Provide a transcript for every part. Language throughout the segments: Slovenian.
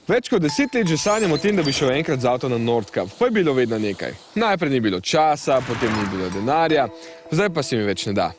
Več kot 10 let že sanjam o tem, da bi šel enkrat z avto na Nordkap, pa je bilo vedno nekaj. Najprej ni bilo časa, potem ni bilo denarja, zdaj pa se mi več ne da.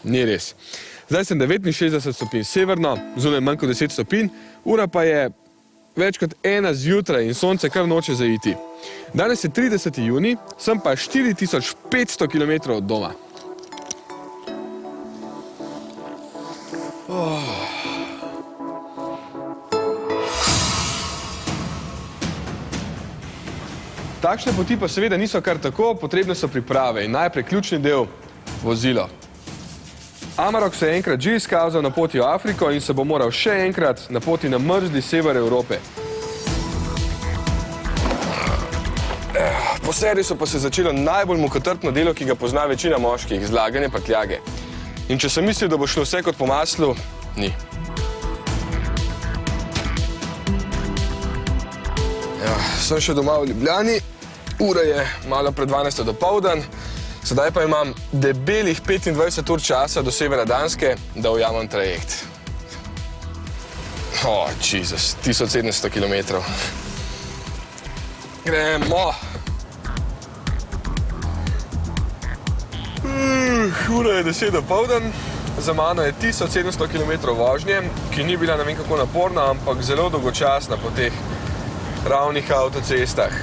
Ni res. Zdaj sem 69 stopinj severno, zunaj manj kot 10 stopinj, ura pa je več kot 1 zjutraj in sonce kar noče zaiti. Danes je 30. junij, sem pa 4500 km od doma. Takšne poti pa seveda niso kar tako, potrebne so priprave in najprej ključni del – vozilo. Amarok se je enkrat že izkazal na poti v Afriko in se bo moral še enkrat na poti na mrzli sever Evrope. Po servisu pa se je začelo najbolj mukotrpno delo, ki ga pozna večina moških – zlaganje prtljage. In če sem mislil, da bo šlo vse kot po maslu, ni. Sem še doma v Ljubljani, ura je malo pred 12. dopoldan, sedaj pa imam debelih 25 ur časa do severa Danske, da ujamem trajekt. Jezus, 1700 km. Gremo! Ura je 10 dopoldan, za mano je 1700 km vožnje, ki ni bila ne vem kako naporna, ampak zelo dolgočasna po teh ravnih avtocestah.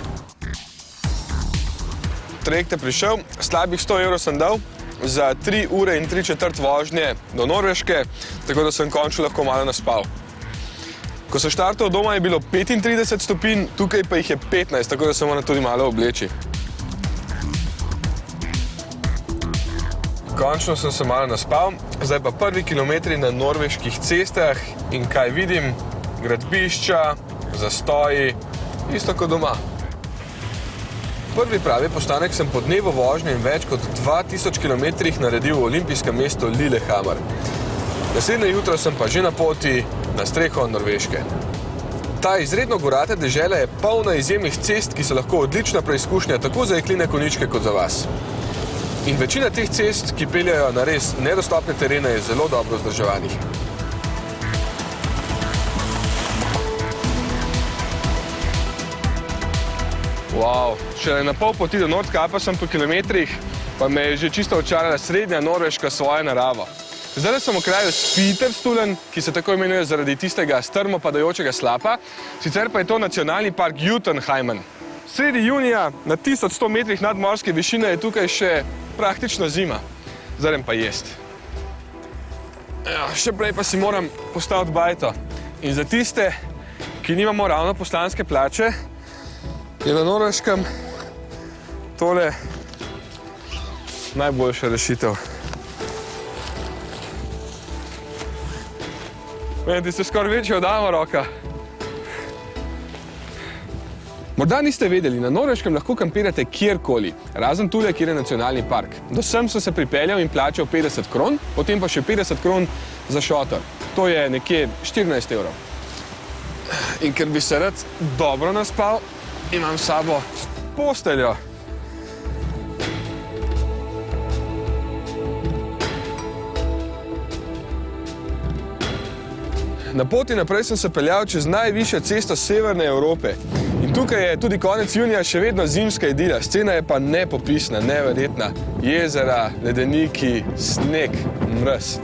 Trajekt je prišel, slabih 100 evrov sem dal za 3 ure in 3/4 vožnje do Norveške, tako da sem končno lahko malo naspal. Ko sem štartal od doma, je bilo 35 stopinj, tukaj pa jih je 15, tako da se moram tudi malo obleči. Končno sem se malo naspal, zdaj pa prvi kilometri na norveških cestah in kaj vidim? Gradbišča, zastoji, isto kot doma. Prvi pravi postanek sem po dnevu vožnje in več kot 2000 km naredil v olimpijskem mestu Lillehammer. Naslednje jutro sem pa že na poti na streho Norveške. Ta izredno gorata dežela je polna izjemnih cest, ki so lahko odlična preizkušnja tako za jekline konjičke kot za vas. In večina teh cest, ki peljajo na res nedostopne terene, je zelo dobro vzdrževanih. Šele na pol poti do Nordkapa sem po kilometrih, pa me je že čisto očarala srednja Norveška svoja narava. Zdaj sem v kraju Spiterstulen, ki se tako imenuje zaradi tistega strmo padajočega slapa, sicer pa je to nacionalni park Jotunheimen. Sredi junija na 1100 metrih nadmorske višine je tukaj še praktično zima. Zdaj pa jest. Še prej pa si moram postaviti bajto. In za tiste, ki nimamo ravno poslanske plače, je na Norveškem tole najboljša rešitev. Ti ste skoraj večji od Amaroka. Morda niste vedeli, na Norveškem lahko kampirate kjerkoli, razen tule, kjer je nacionalni park. Do sem sem se pripeljal in plačal 50 kron, potem pa še 50 kron za šotor. To je nekje 14 evrov. In ker bi se rad dobro naspal, imam s sabo posteljo. Na poti naprej sem se peljal čez najvišjo cesto severne Evrope. In tukaj je tudi konec junija še vedno zimska idila. Scena je pa nepopisna, neverjetna. Jezera, ledeniki, sneg, mraz.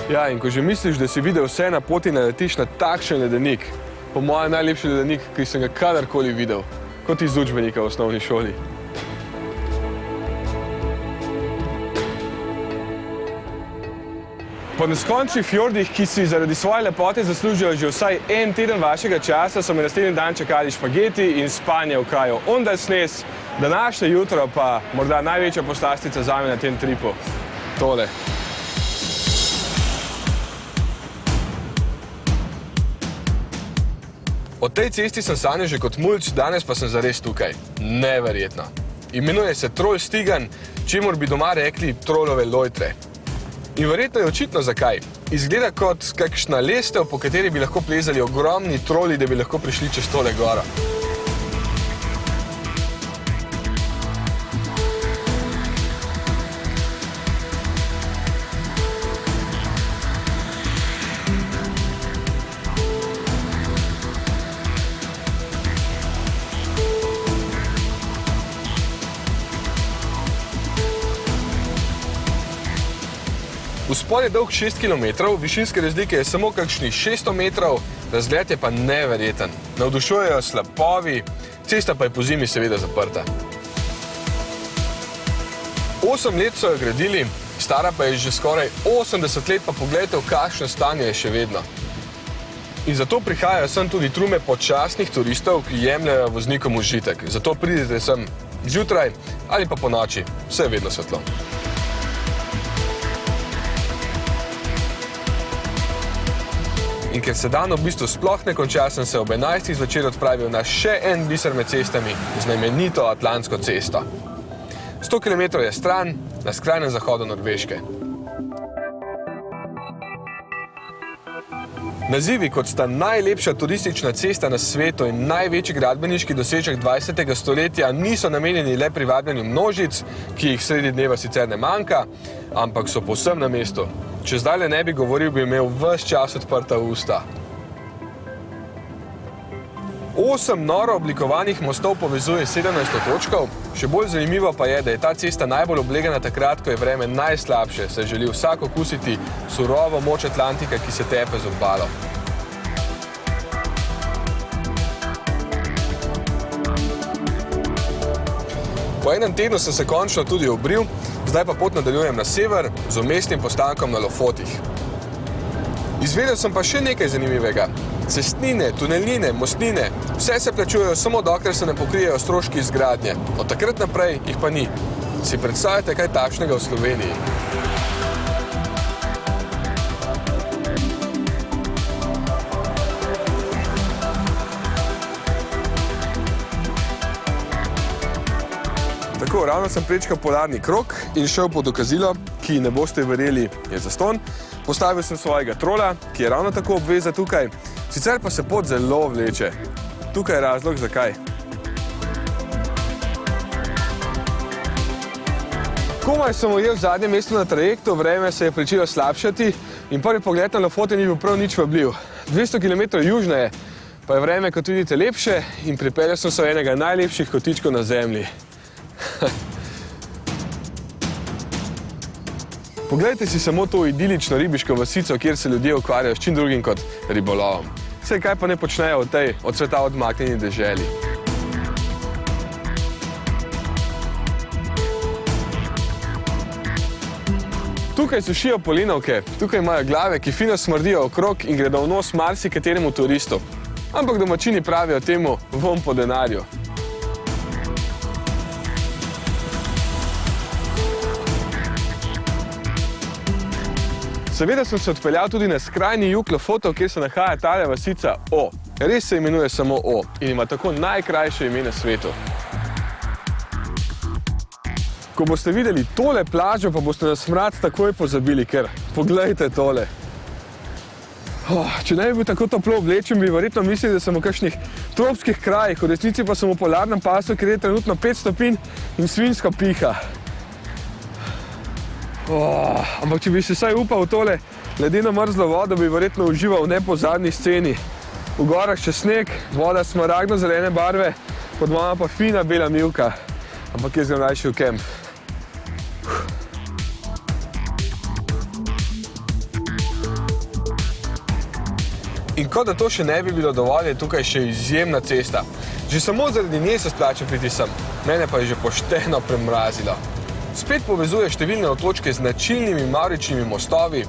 Ja, in ko že misliš, da si videl vse na poti, naletiš na takšen ledenik. Po mojem najlepši ledenik, ki sem ga kadarkoli videl. Kot iz učbenika v osnovni šoli. Po neskončnih fjordih, ki si zaradi svoje lepote zaslužijo že vsaj en teden vašega časa, so me naslednji dan čakali špageti in spanje v kraju Åndalsnes. Današnje jutro pa morda največja poslastica zame na tem tripu. Tole. O tej cesti sem sanjal že kot mulč, danes pa sem zares tukaj. Neverjetno. Imenuje se Trollstigen, čemur bi doma rekli trolove lojtre. In verjetno je očitno zakaj. Izgleda kot kakšna lestev, po kateri bi lahko plezali ogromni troli, da bi lahko prišli čez tole goro. Vzpon je dolg 6 km, višinske razlike je samo kakšnih 600 metrov, razgled je pa neverjeten. Navdušujejo slapovi, cesta pa je pozimi seveda zaprta. 8 let so jo gradili, stara pa je že skoraj 80 let, pa pogledajte, v kakšno stanje je še vedno. In zato prihajajo sem tudi trume počasnih turistov, ki jemljajo voznikom užitek. Zato pridete sem zjutraj ali pa po noči, vse je vedno svetlo. In ker se dan v bistvu sploh ne konča, sem se ob 11. zvečer odpravil na še en biser med cestami, znamenito Atlantsko cesto. 100 km je stran, na skrajnem zahodu Norveške. Nazivi, kot sta najlepša turistična cesta na svetu in največji gradbeniški dosežek 20. stoletja, niso namenjeni le privabljanju množic, ki jih sredi dneva sicer ne manjka, ampak so povsem na mestu. Če zdajle ne bi govoril, bi imel ves čas odprta usta. 8 noro oblikovanih mostov povezuje 17 točkov. Še bolj zanimivo pa je, da je ta cesta najbolj oblegana takrat, ko je vreme najslabše, saj želi vsak okusiti surovo moč Atlantika, ki se tepe z obalo. Po enem tednu sem se končno tudi obril, zdaj pa pot nadaljujem na sever z umestnim postankom na Lofotih. Izvedel sem pa še nekaj zanimivega. Cestnine, tunelnine, mostnine, vse se plačujejo samo dokler se ne pokrijejo stroški izgradnje. Od takrat naprej jih pa ni. Si predstavljate kaj takšnega v Sloveniji? Tako, ravno sem prečkal polarni krog in šel po dokazilo, ki ne boste verjeli, je zastonj. Postavil sem svojega trola, ki je ravno tako obveza tukaj, sicer pa se pot zelo vleče. Tukaj je razlog, zakaj. Komaj sem ujel v zadnjem mestu na trajektu, vreme se je pričelo slabšati in prvi pogled na Lofote ni bil prav nič vabljiv. 200 km južneje pa je vreme, kot vidite, lepše in pripeljal sem se v enega najlepših kotičkov na zemlji. Poglejte si samo to idilično ribiško vasico, kjer se ljudje ukvarjajo s čim drugim kot ribolovom. Vse kaj pa ne počnejo v tej od sveta odmaknjeni deželi. Tukaj sušijo polinovke, tukaj imajo glave, ki fino smrdijo okrog in gredo v nos marsikateremu turistu. Ampak domačini pravijo temu vonj po denarju. Seveda sem se odpeljal tudi na skrajni jug Lofotov, kjer se nahaja tale vasica O. Res se imenuje samo O in ima tako najkrajše ime na svetu. Ko boste videli tole plažo, pa boste na smrad takoj pozabili, ker poglejte tole. Če ne bi bil tako toplo oblečen, bi verjetno mislili, da sem v kakšnih tropskih krajih, v resnici pa sem v polarnem pasu, kjer je trenutno 5 stopinj in svinjsko piha. Ampak če bi se vsaj upal v tole ledeno mrzlo vodo, bi verjetno užival v nepozadnji sceni. V gorah še sneg, voda smaragdno-zelene barve, pod vama pa fina bela mivka. Ampak jaz grem rajši v kemp. In kot da to še ne bi bilo dovolj, je tukaj še izjemna cesta. Že samo zaradi nje se splača priti sem. Mene pa je že pošteno premrazilo. Spet povezuje številne otočke z značilnimi mavričnimi mostovi,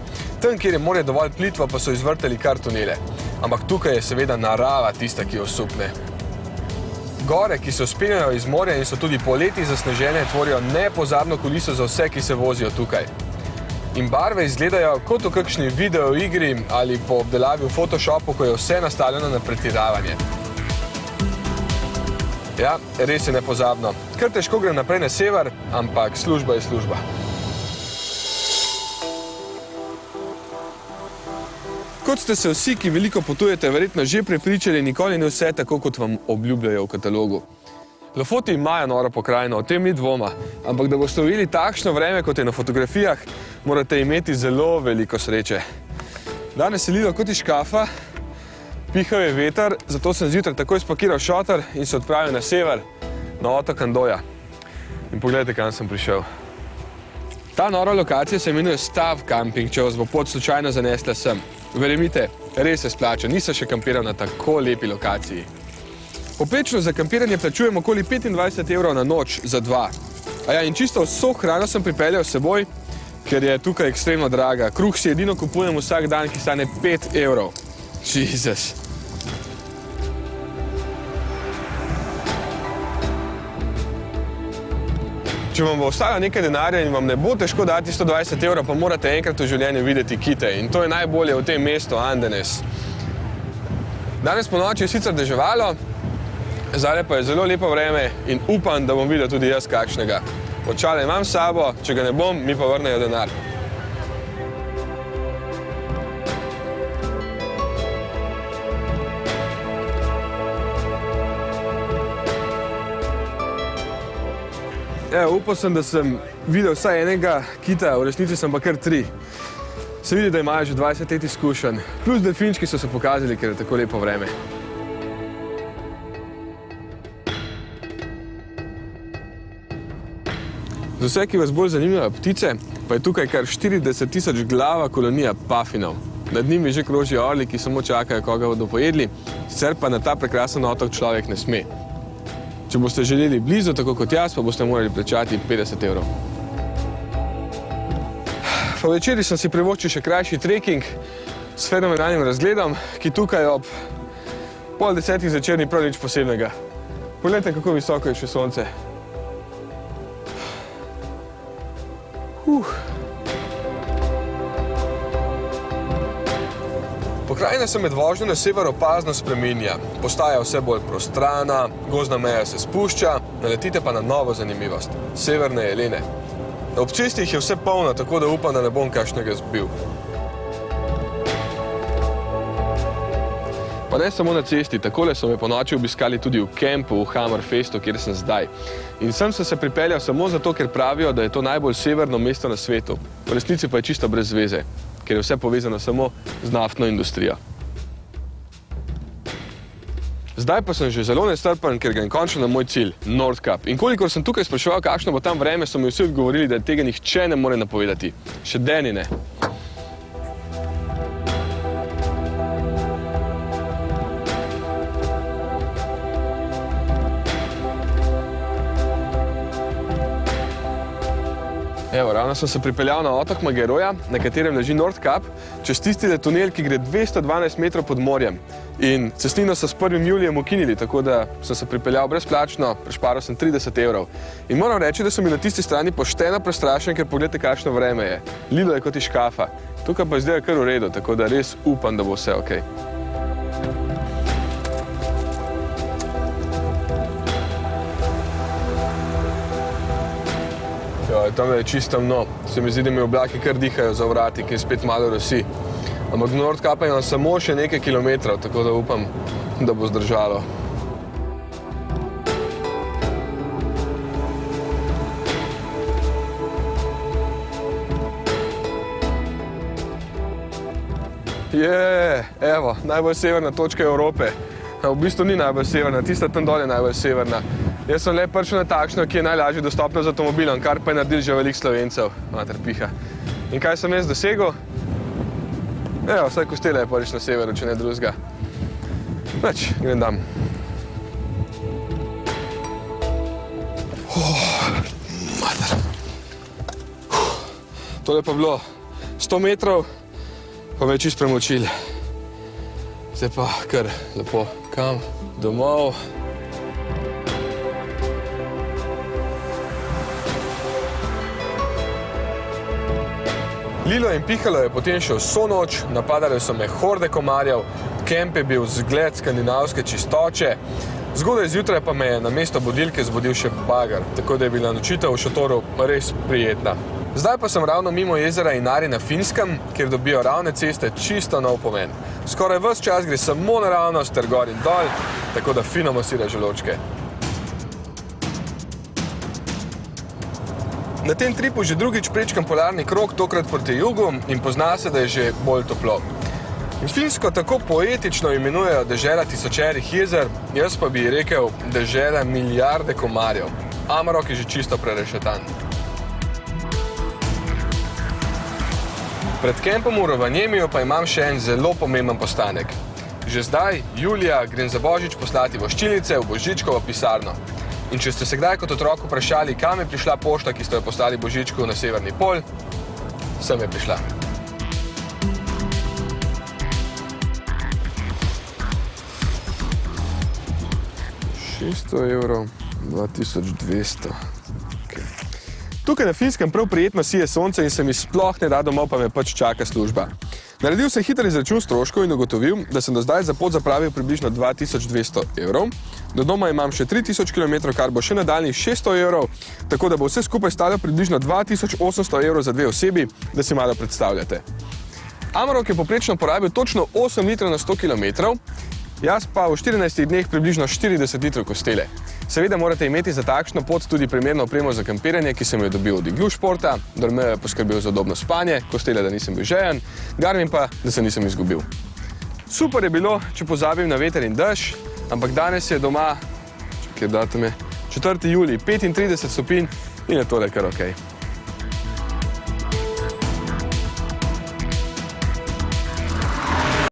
tam, kjer je morje dovolj plitvo, pa so izvrtali kar tunele. Ampak tukaj je seveda narava tista, ki osupne. Gore, ki se vzpenjajo iz morja in so tudi poleti zasnežene, tvorijo nepozabno kuliso za vse, ki se vozijo tukaj. In barve izgledajo kot v kakšni videoigri ali po obdelavi v Photoshopu, ko je vse nastavljeno na pretiravanje. Ja, res je nepozabno. Kar težko grem naprej na sever, ampak služba je služba. Kot ste se vsi, ki veliko potujete, verjetno že prepričali, nikoli ni vse tako, kot vam obljubljajo v katalogu. Lofoti imajo noro pokrajino, o tem ni dvoma, ampak da boste ujeli takšno vreme, kot je na fotografijah, morate imeti zelo veliko sreče. Danes je lilo kot iz škafa, pihal je veter, zato sem zjutraj takoj spakiral šotor in se odpravil na sever, na otok Andoja. In pogledajte, kam sem prišel. Ta nora lokacija se imenuje Stav Camping, če vas bo pot slučajno zanesla sem. Verjemite, res se splača, nisem še kampiral na tako lepi lokaciji. Poprečno za kampiranje plačujem okoli 25 € na noč za 2. In čisto vso hrano sem pripeljal s seboj, ker je tukaj ekstremno draga. Kruh si edino kupujem vsak dan, ki stane 5 €. Jezus. Če vam bo ostalo nekaj denarja in vam ne bo težko dati 120 €, pa morate enkrat v življenju videti kite. In to je najbolje v tem mestu Andenes. Danes po noči je sicer deževalo, zdaj pa je zelo lepo vreme in upam, da bom videl tudi jaz kakšnega. Očala imam s sabo, če ga ne bom, mi pa vrnejo denar. Upal sem, da sem videl vsaj enega kita, v resnici sem pa kar 3. Se vidi, da imajo že 20 let izkušenj. Plus delfinčki so se pokazali, ker je tako lepo vreme. Za vse, ki vas bolj zanimajo ptice, pa je tukaj kar 40 000 glava kolonija pafinov. Nad njimi že krožijo orli, ki samo čakajo, koga bodo pojedli, sicer pa na ta prekrasen otok človek ne sme. Če boste želeli blizu, tako kot jaz, pa boste morali plačati 50 €. Po večeri sem si privoščil še krajši treking s fenomenalnim razgledom, ki tukaj ob 9:30 zvečer ni prav nič posebnega. Poglejte, kako visoko je še sonce. Pokrajina se med vožnjo na sever opazno spreminja. Postaja vse bolj prostrana, gozdna meja se spušča, naletite pa na novo zanimivost – severne jelene. Ob cesti jih je vse polno, tako da upam, da ne bom kakšnega zbil. Pa ne samo na cesti, takole so me po noči obiskali tudi v kempu v Hammerfestu, kjer sem zdaj. In sem se pripeljal samo zato, ker pravijo, da je to najbolj severno mesto na svetu. V resnici pa je čisto brez veze, ker je vse povezano samo z naftno industrijo. Zdaj pa sem že zelo nestrpen, ker grem končno na moj cilj, Nordkap. In kolikor sem tukaj spraševal, kakšno bo tam vreme, so mi vsi odgovorili, da tega nihče ne more napovedati. Še Deni ne. Evo, ravno sem se pripeljal na otok Mageroja, na katerem leži Nordkap, čez tistile tunel, ki gre 212 metrov pod morjem. In cestnino so s 1. julijem ukinili, tako da sem se pripeljal brezplačno, prešparal sem 30 €. In moram reči, da so mi na tisti strani pošteno prestrašen, ker pogledajte, kakšno vreme je. Lilo je kot iz škafa. Tukaj pa je zdaj kar v redu, tako da res upam, da bo vse okej. Tam je čisto temno. Se mi zdi, da mi oblaki kar dihajo za vrati, ki spet malo rosi. Ampak do Nordkapa imam samo še nekaj kilometrov, tako da upam, da bo zdržalo. Evo, najbolj severna točka Evrope. V bistvu ni najbolj severna, tista tam dol je najbolj severna. Jaz sem le prišel na takšno, ki je najlažje dostopno z avtomobilom, kar pa je naredil že veliko Slovencev. Mater piha. In kaj sem jaz dosegel? Evo, vsaj Kostela je prvič na severu, če ne drugega. Nič, grem dam. Mater. Tole pa bilo 100 metrov, pa me je čist premočil. Zdaj pa kar lepo kam, domov. Lilo in pihalo je potem še vso noč, napadale so me horde komarjev, kemp je bil zgled skandinavske čistoče, zgodaj zjutraj pa me je na mesto budilke zbudil še bager, tako da je bila nočitev v šotoru res prijetna. Zdaj pa sem ravno mimo jezera Inari na Finskem, kjer dobijo ravne ceste čisto nov pomen. Skoraj ves čas gre samo naravnost ter gor in dol, tako da fino masira želodčke. Na tem tripu že drugič prečkam polarni krog, tokrat proti jugu in pozna se, da je že bolj toplo. In Finsko tako poetično imenujejo dežela tisočerih jezer, jaz pa bi rekel dežela milijarde komarjev. Amarok je že čisto prerešetan. Pred kempom v Rovaniemiju pa imam še en zelo pomemben postanek. Že zdaj, julija, grem za Božič poslati voščilnice v Božičkovo pisarno. In če ste se kdaj kot otrok vprašali, kam je prišla pošta, ki ste jo poslali Božičku na severni pol, sem je prišla. €600, 2200. Okay. Tukaj na Finskem prav prijetno sije sonce in se mi sploh ne da domov, pa me pač čaka služba. Naredil sem hiter izračun stroškov in ugotovil, da sem do zdaj za pot zapravil približno €2200. Do doma imam še 3000 km, kar bo še nadaljnjih €600, tako da bo vse skupaj stalo približno €2800 za 2 osebi, da si malo predstavljate. Amarok je poprečno porabil točno 8 litrov na 100 km, jaz pa v 14 dneh približno 40 litrov kostele. Seveda morate imeti za takšno pot tudi primerno opremo za kampiranje, ki sem jo dobil od Iglu Športa, Dorme je poskrbel za udobno spanje, kostele, da nisem bil žejen, Garmin pa, da se nisem izgubil. Super je bilo, če pozabim na veter in dež, ampak danes je doma, čakaj, datum je 4. julij, 35 stopinj in je tole kar okej.